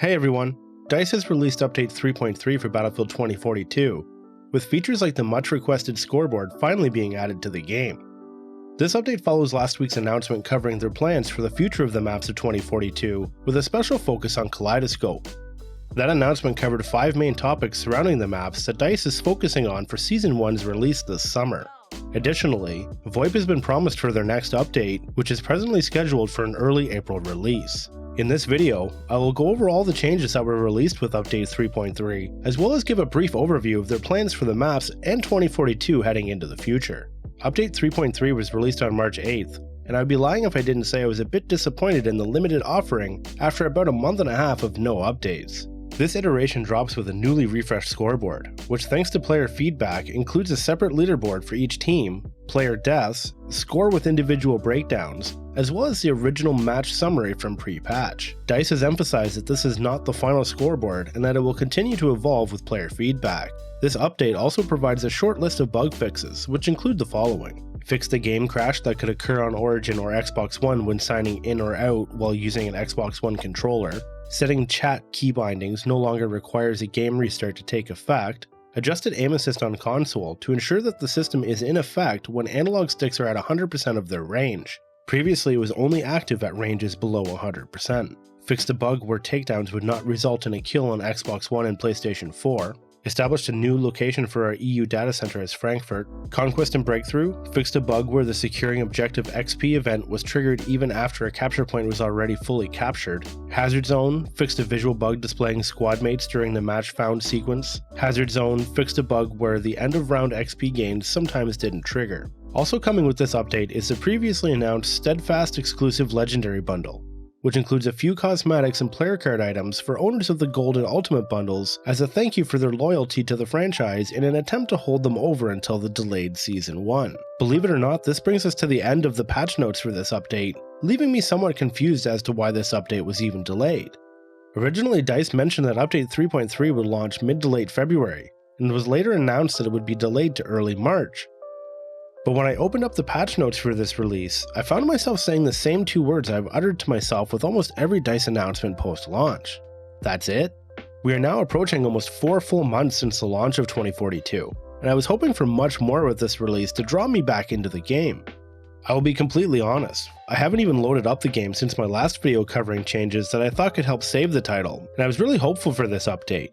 Hey everyone, DICE has released Update 3.3 for Battlefield 2042, with features like the much requested scoreboard finally being added to the game. This update follows last week's announcement covering their plans for the future of the maps of 2042, with a special focus on Kaleidoscope. That announcement covered 5 main topics surrounding the maps that DICE is focusing on for Season 1's release this summer. Additionally, VoIP has been promised for their next update, which is presently scheduled for an early April release. In this video, I will go over all the changes that were released with Update 3.3, as well as give a brief overview of their plans for the maps and 2042 heading into the future. Update 3.3 was released on March 8th, and I'd be lying if I didn't say I was a bit disappointed in the limited offering after about a month and a half of no updates. This iteration drops with a newly refreshed scoreboard, which thanks to player feedback includes a separate leaderboard for each team, player deaths, score with individual breakdowns, as well as the original match summary from pre-patch. DICE has emphasized that this is not the final scoreboard and that it will continue to evolve with player feedback. This update also provides a short list of bug fixes, which include the following. Fix the game crash that could occur on Origin or Xbox One when signing in or out while using an Xbox One controller. Setting chat key bindings no longer requires a game restart to take effect. Adjusted aim assist on console to ensure that the system is in effect when analog sticks are at 100% of their range. Previously, it was only active at ranges below 100%. Fixed a bug where takedowns would not result in a kill on Xbox One and PlayStation 4. Established a new location for our EU data center as Frankfurt. Conquest and Breakthrough fixed a bug where the Securing Objective XP event was triggered even after a capture point was already fully captured. Hazard Zone fixed a visual bug displaying squad mates during the match found sequence. Hazard Zone fixed a bug where the end of round XP gains sometimes didn't trigger. Also coming with this update is the previously announced Steadfast exclusive Legendary Bundle, which includes a few cosmetics and player card items for owners of the Gold and Ultimate bundles as a thank you for their loyalty to the franchise in an attempt to hold them over until the delayed Season 1. Believe it or not, this brings us to the end of the patch notes for this update, leaving me somewhat confused as to why this update was even delayed. Originally, DICE mentioned that Update 3.3 would launch mid to late February, and was later announced that it would be delayed to early March. But when I opened up the patch notes for this release, I found myself saying the same 2 words I've uttered to myself with almost every DICE announcement post-launch. That's it? We are now approaching almost 4 full months since the launch of 2042, and I was hoping for much more with this release to draw me back into the game. I will be completely honest, I haven't even loaded up the game since my last video covering changes that I thought could help save the title, and I was really hopeful for this update.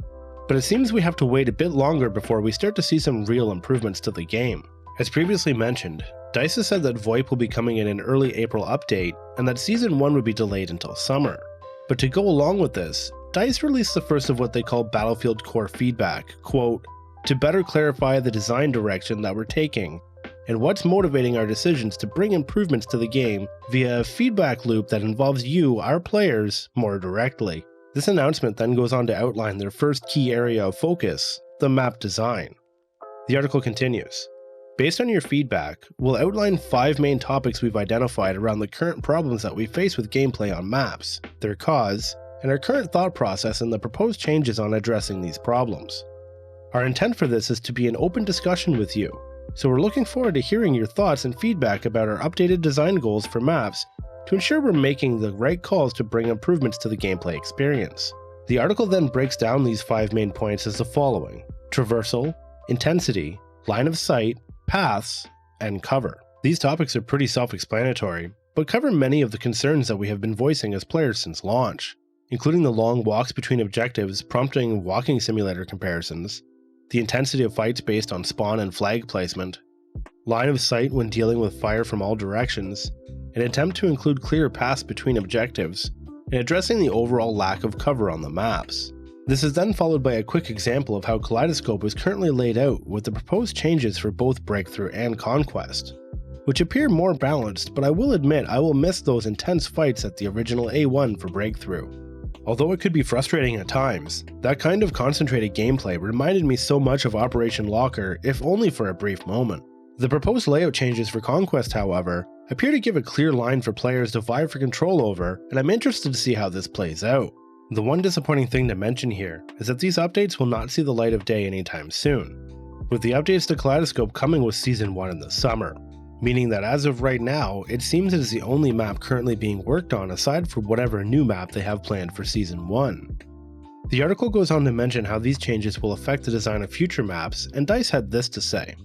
But it seems we have to wait a bit longer before we start to see some real improvements to the game. As previously mentioned, DICE has said that VoIP will be coming in an early April update, and that Season 1 would be delayed until summer. But to go along with this, DICE released the first of what they call Battlefield Core Feedback, quote, to better clarify the design direction that we're taking, and what's motivating our decisions to bring improvements to the game via a feedback loop that involves you, our players, more directly. This announcement then goes on to outline their first key area of focus, the map design. The article continues. Based on your feedback, we'll outline 5 main topics we've identified around the current problems that we face with gameplay on maps, their cause, and our current thought process and the proposed changes on addressing these problems. Our intent for this is to be an open discussion with you, so we're looking forward to hearing your thoughts and feedback about our updated design goals for maps to ensure we're making the right calls to bring improvements to the gameplay experience. The article then breaks down these 5 main points as the following: traversal, intensity, line of sight, paths, and cover. These topics are pretty self-explanatory, but cover many of the concerns that we have been voicing as players since launch, including the long walks between objectives prompting walking simulator comparisons, the intensity of fights based on spawn and flag placement, line of sight when dealing with fire from all directions, an attempt to include clear paths between objectives, and addressing the overall lack of cover on the maps. This is then followed by a quick example of how Kaleidoscope is currently laid out with the proposed changes for both Breakthrough and Conquest, which appear more balanced, but I will admit I will miss those intense fights at the original A1 for Breakthrough. Although it could be frustrating at times, that kind of concentrated gameplay reminded me so much of Operation Locker, if only for a brief moment. The proposed layout changes for Conquest, however, appear to give a clear line for players to vie for control over, and I'm interested to see how this plays out. The one disappointing thing to mention here is that these updates will not see the light of day anytime soon, with the updates to Kaleidoscope coming with Season 1 in the summer, meaning that as of right now, it seems it is the only map currently being worked on aside from whatever new map they have planned for Season 1. The article goes on to mention how these changes will affect the design of future maps, and DICE had this to say.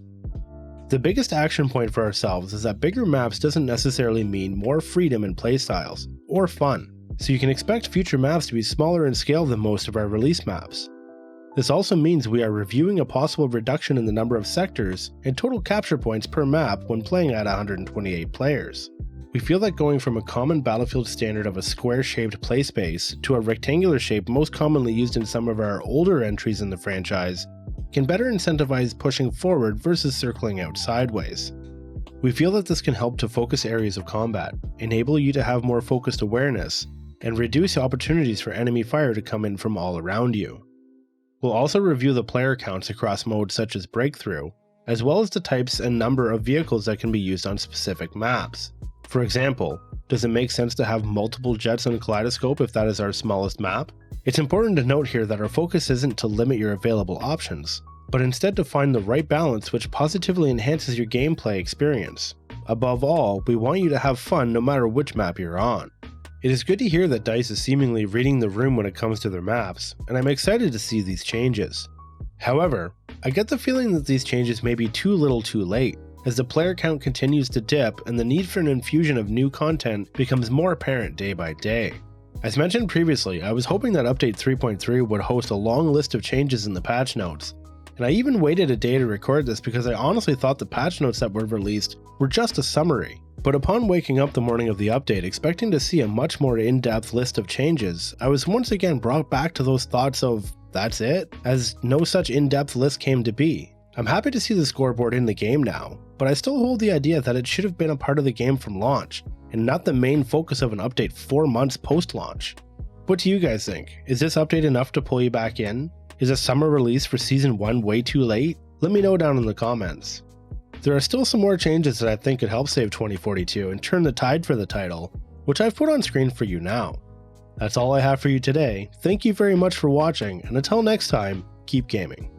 The biggest action point for ourselves is that bigger maps doesn't necessarily mean more freedom in playstyles, or fun, so you can expect future maps to be smaller in scale than most of our release maps. This also means we are reviewing a possible reduction in the number of sectors and total capture points per map when playing at 128 players. We feel that going from a common Battlefield standard of a square-shaped play space to a rectangular shape most commonly used in some of our older entries in the franchise can better incentivize pushing forward versus circling out sideways. We feel that this can help to focus areas of combat, enable you to have more focused awareness, and reduce opportunities for enemy fire to come in from all around you. We'll also review the player counts across modes such as Breakthrough, as well as the types and number of vehicles that can be used on specific maps. For example, does it make sense to have multiple jets on Kaleidoscope if that is our smallest map? It's important to note here that our focus isn't to limit your available options, but instead to find the right balance which positively enhances your gameplay experience. Above all, we want you to have fun no matter which map you're on. It is good to hear that DICE is seemingly reading the room when it comes to their maps, and I'm excited to see these changes. However, I get the feeling that these changes may be too little too late, as the player count continues to dip and the need for an infusion of new content becomes more apparent day by day. As mentioned previously, I was hoping that Update 3.3 would host a long list of changes in the patch notes, and I even waited a day to record this because I honestly thought the patch notes that were released were just a summary. But upon waking up the morning of the update expecting to see a much more in-depth list of changes, I was once again brought back to those thoughts of, that's it? As no such in-depth list came to be. I'm happy to see the scoreboard in the game now, but I still hold the idea that it should have been a part of the game from launch, and not the main focus of an update 4 months post-launch. What do you guys think? Is this update enough to pull you back in? Is a summer release for Season 1 way too late? Let me know down in the comments. There are still some more changes that I think could help save 2042 and turn the tide for the title, which I've put on screen for you now. That's all I have for you today. Thank you very much for watching, and until next time, keep gaming.